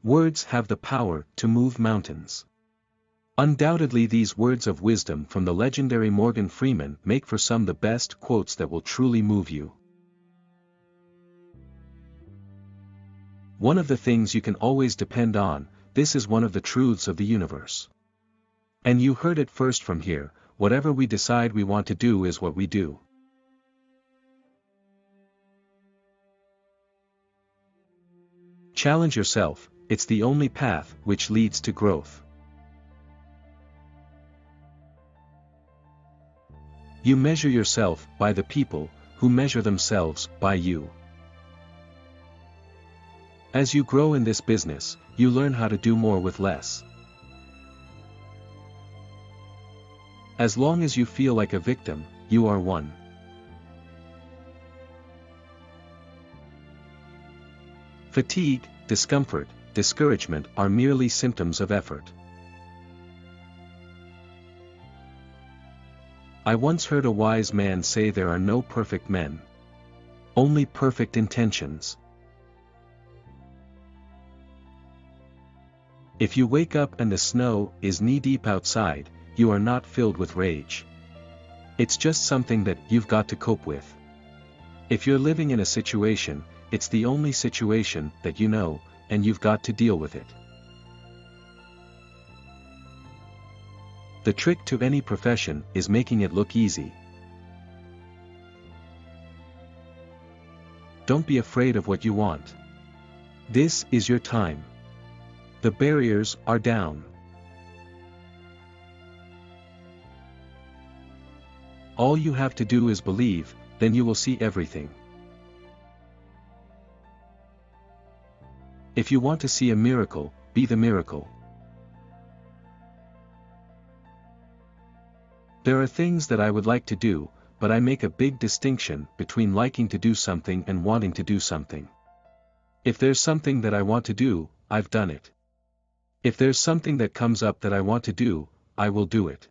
Words have the power to move mountains. Undoubtedly, these words of wisdom from the legendary Morgan Freeman make for some of the best quotes that will truly move you. One of the things you can always depend on, this is one of the truths of the universe. And you heard it first from here, whatever we decide we want to do is what we do. Challenge yourself, it's the only path which leads to growth. You measure yourself by the people who measure themselves by you. As you grow in this business, you learn how to do more with less. As long as you feel like a victim, you are one. Fatigue, discomfort, discouragement are merely symptoms of effort. I once heard a wise man say there are no perfect men. Only perfect intentions. If you wake up and the snow is knee-deep outside, you are not filled with rage. It's just something that you've got to cope with. If you're living in a situation, it's the only situation that you know, and you've got to deal with it. The trick to any profession is making it look easy. Don't be afraid of what you want. This is your time. The barriers are down. All you have to do is believe, then you will see everything. If you want to see a miracle, be the miracle. There are things that I would like to do, but I make a big distinction between liking to do something and wanting to do something. If there's something that I want to do, I've done it. If there's something that comes up that I want to do, I will do it.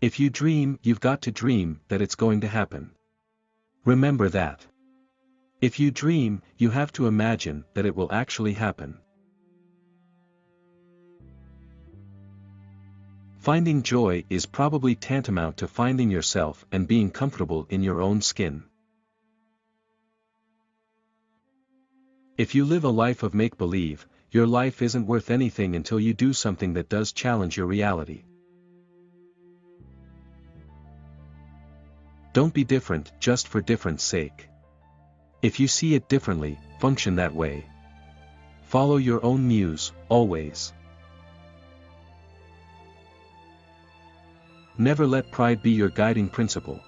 If you dream, you've got to dream that it's going to happen. Remember that. If you dream, you have to imagine that it will actually happen. Finding joy is probably tantamount to finding yourself and being comfortable in your own skin. If you live a life of make-believe, your life isn't worth anything until you do something that does challenge your reality. Don't be different just for different's sake. If you see it differently, function that way. Follow your own muse, always. Never let pride be your guiding principle.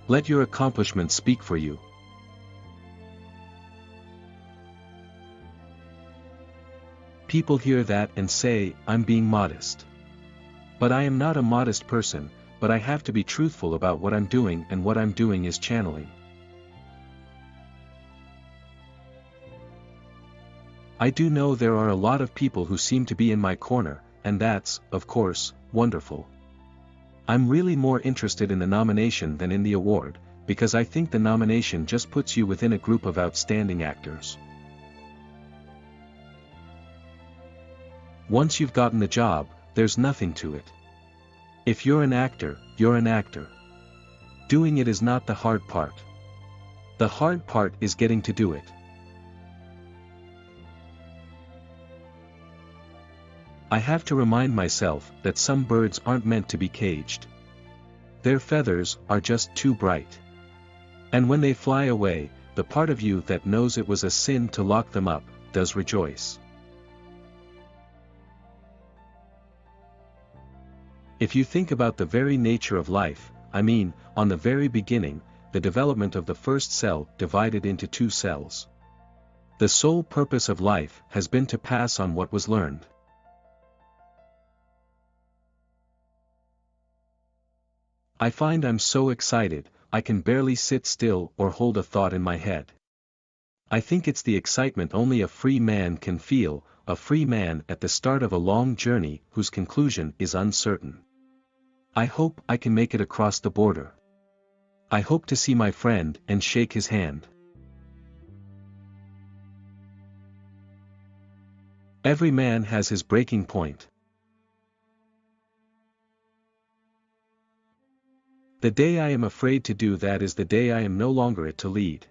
Let your accomplishments speak for you. People hear that and say, I'm being modest. But I am not a modest person, but I have to be truthful about what I'm doing, and what I'm doing is channeling. I do know there are a lot of people who seem to be in my corner, and that's, of course, wonderful. I'm really more interested in the nomination than in the award, because I think the nomination just puts you within a group of outstanding actors. Once you've gotten the job, there's nothing to it. If you're an actor, you're an actor. Doing it is not the hard part. The hard part is getting to do it. I have to remind myself that some birds aren't meant to be caged. Their feathers are just too bright. And when they fly away, the part of you that knows it was a sin to lock them up, does rejoice. If you think about the very nature of life, I mean, on the very beginning, the development of the first cell divided into two cells. The sole purpose of life has been to pass on what was learned. I find I'm so excited, I can barely sit still or hold a thought in my head. I think it's the excitement only a free man can feel, a free man at the start of a long journey whose conclusion is uncertain. I hope I can make it across the border. I hope to see my friend and shake his hand. Every man has his breaking point. The day I am afraid to do that is the day I am no longer it to lead.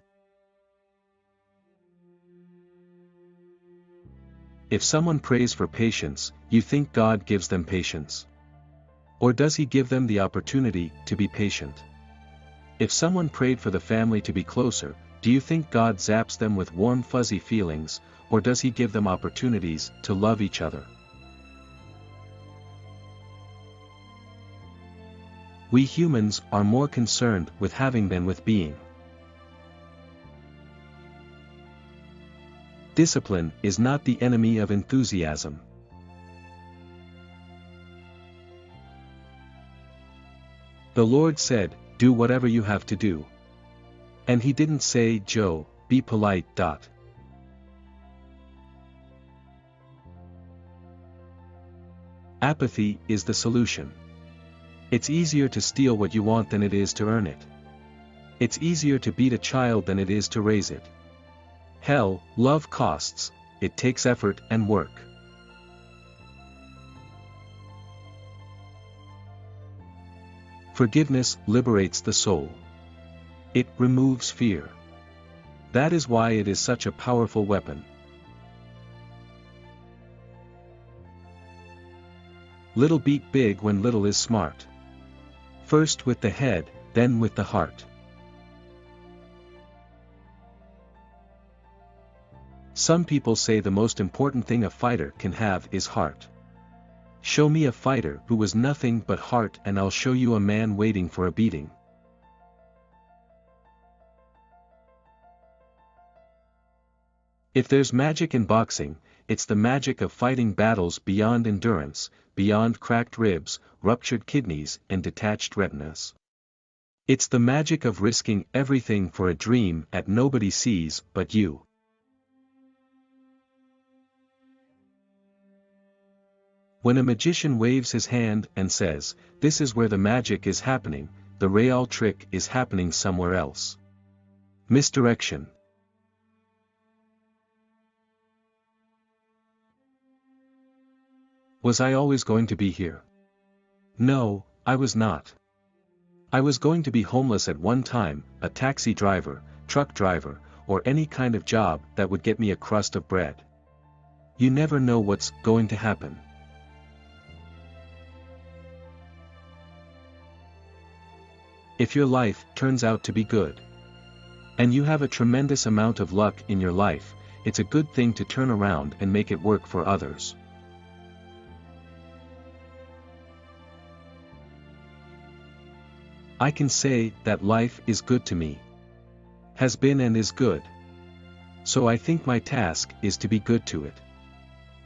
If someone prays for patience, you think God gives them patience? Or does he give them the opportunity to be patient? If someone prayed for the family to be closer, do you think God zaps them with warm fuzzy feelings, or does he give them opportunities to love each other? We humans are more concerned with having than with being. Discipline is not the enemy of enthusiasm. The Lord said, "Do whatever you have to do." And he didn't say, "Joe, be polite." Apathy is the solution. It's easier to steal what you want than it is to earn it. It's easier to beat a child than it is to raise it. Hell, love costs, it takes effort and work. Forgiveness liberates the soul. It removes fear. That is why it is such a powerful weapon. Little beat big when little is smart. First with the head, then with the heart. Some people say the most important thing a fighter can have is heart. Show me a fighter who was nothing but heart and I'll show you a man waiting for a beating. If there's magic in boxing, it's the magic of fighting battles beyond endurance, beyond cracked ribs, ruptured kidneys and detached retinas. It's the magic of risking everything for a dream that nobody sees but you. When a magician waves his hand and says, "This is where the magic is happening," the real trick is happening somewhere else. Misdirection. Was I always going to be here? No, I was not. I was going to be homeless at one time, a taxi driver, truck driver, or any kind of job that would get me a crust of bread. You never know what's going to happen. If your life turns out to be good, and you have a tremendous amount of luck in your life, it's a good thing to turn around and make it work for others. I can say that life is good to me. Has been and is good. So I think my task is to be good to it.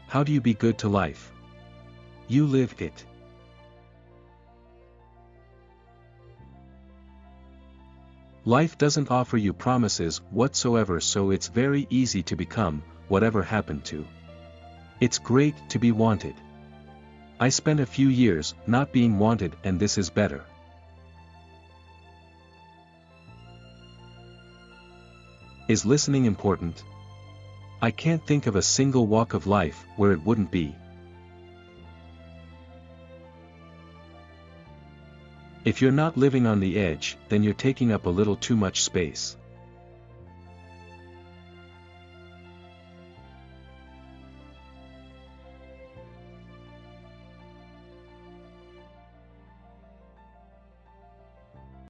How do you be good to life? You live it. Life doesn't offer you promises whatsoever, so it's very easy to become whatever happened to. It's great to be wanted. I spent a few years not being wanted and this is better. Is listening important? I can't think of a single walk of life where it wouldn't be. If you're not living on the edge, then you're taking up a little too much space.